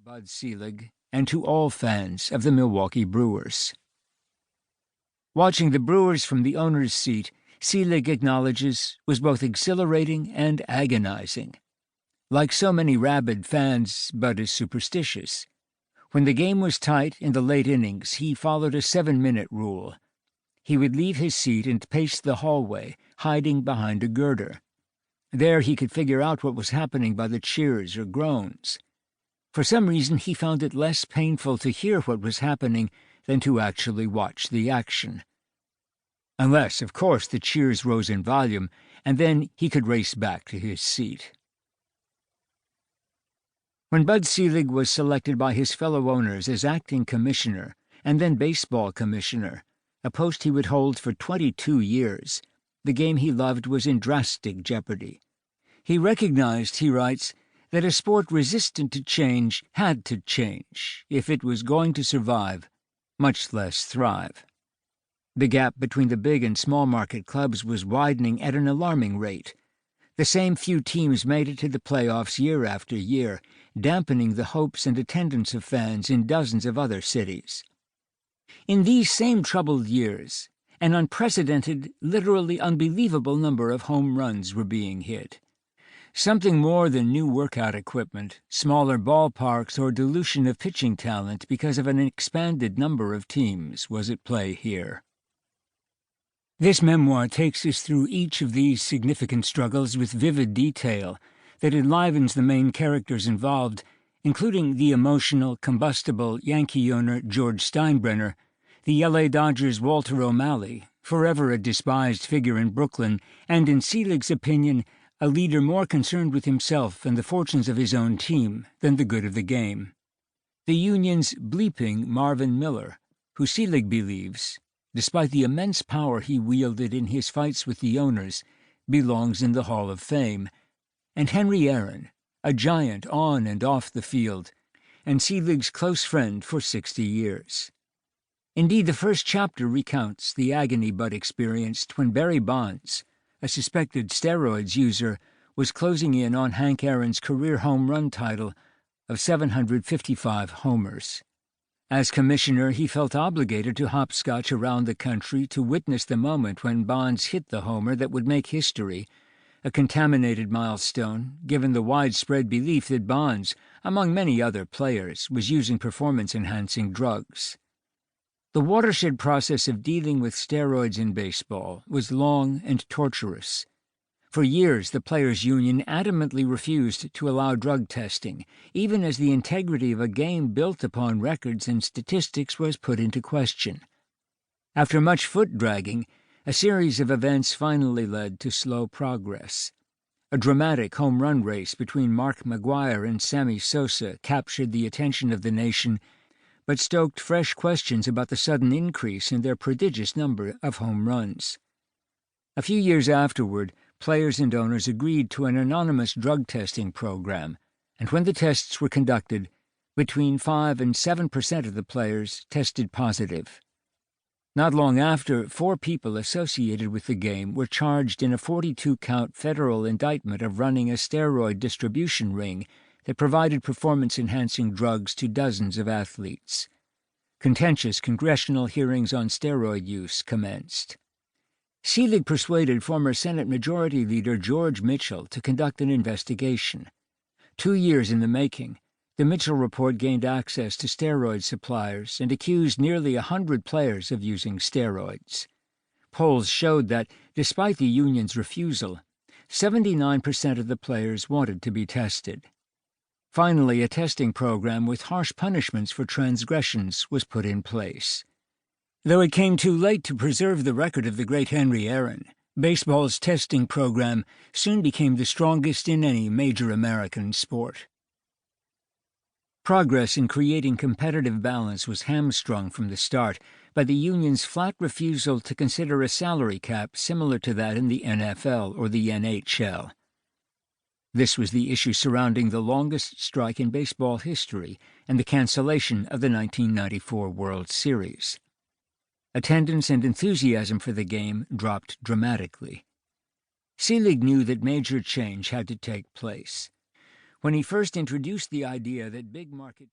Bud Selig, and to all fans of the Milwaukee Brewers. Watching the Brewers from the owner's seat, Selig acknowledges, was both exhilarating and agonizing. Like so many rabid fans, Bud is superstitious. When the game was tight in the late innings, he followed a 7-minute rule. He would leave his seat and pace the hallway, hiding behind a girder. There he could figure out what was happening by the cheers or groans. For some reason, he found it less painful to hear what was happening than to actually watch the action. Unless, of course, the cheers rose in volume, and then he could race back to his seat. When Bud Selig was selected by his fellow owners as acting commissioner and then baseball commissioner, a post he would hold for 22 years, the game he loved was in drastic jeopardy. He recognized, he writes, that a sport resistant to change had to change if it was going to survive, much less thrive. The gap between the big and small market clubs was widening at an alarming rate. The same few teams made it to the playoffs year after year, dampening the hopes and attendance of fans in dozens of other cities. In these same troubled years, an unprecedented, literally unbelievable number of home runs were being hit. Something more than new workout equipment, smaller ballparks, or dilution of pitching talent because of an expanded number of teams was at play here. This memoir takes us through each of these significant struggles with vivid detail that enlivens the main characters involved, including the emotional, combustible Yankee owner George Steinbrenner, the L.A. Dodgers' Walter O'Malley, forever a despised figure in Brooklyn, and in Selig's opinion, a leader more concerned with himself and the fortunes of his own team than the good of the game. The Union's bleeping Marvin Miller, who Selig believes, despite the immense power he wielded in his fights with the owners, belongs in the Hall of Fame, and Henry Aaron, a giant on and off the field, and Selig's close friend for 60 years. Indeed, the first chapter recounts the agony Bud experienced when Barry Bonds, a suspected steroids user, was closing in on Hank Aaron's career home run title of 755 homers. As commissioner, he felt obligated to hopscotch around the country to witness the moment when Bonds hit the homer that would make history, a contaminated milestone, given the widespread belief that Bonds, among many other players, was using performance-enhancing drugs. The watershed process of dealing with steroids in baseball was long and torturous. For years, the Players' Union adamantly refused to allow drug testing, even as the integrity of a game built upon records and statistics was put into question. After much foot-dragging, a series of events finally led to slow progress. A dramatic home run race between Mark McGwire and Sammy Sosa captured the attention of the nation, but stoked fresh questions about the sudden increase in their prodigious number of home runs. A few years afterward, players and owners agreed to an anonymous drug testing program, and when the tests were conducted, between 5 and 7% of the players tested positive. Not long after, 4 people associated with the game were charged in a 42-count federal indictment of running a steroid distribution ring that provided performance-enhancing drugs to dozens of athletes. Contentious congressional hearings on steroid use commenced. Selig persuaded former Senate Majority Leader George Mitchell to conduct an investigation. 2 years in the making, the Mitchell report gained access to steroid suppliers and accused nearly 100 players of using steroids. Polls showed that, despite the union's refusal, 79% of the players wanted to be tested. Finally, a testing program with harsh punishments for transgressions was put in place. Though it came too late to preserve the record of the great Henry Aaron, baseball's testing program soon became the strongest in any major American sport. Progress in creating competitive balance was hamstrung from the start by the union's flat refusal to consider a salary cap similar to that in the NFL or the NHL. This was the issue surrounding the longest strike in baseball history and the cancellation of the 1994 World Series. Attendance and enthusiasm for the game dropped dramatically. Selig knew that major change had to take place. When he first introduced the idea that big market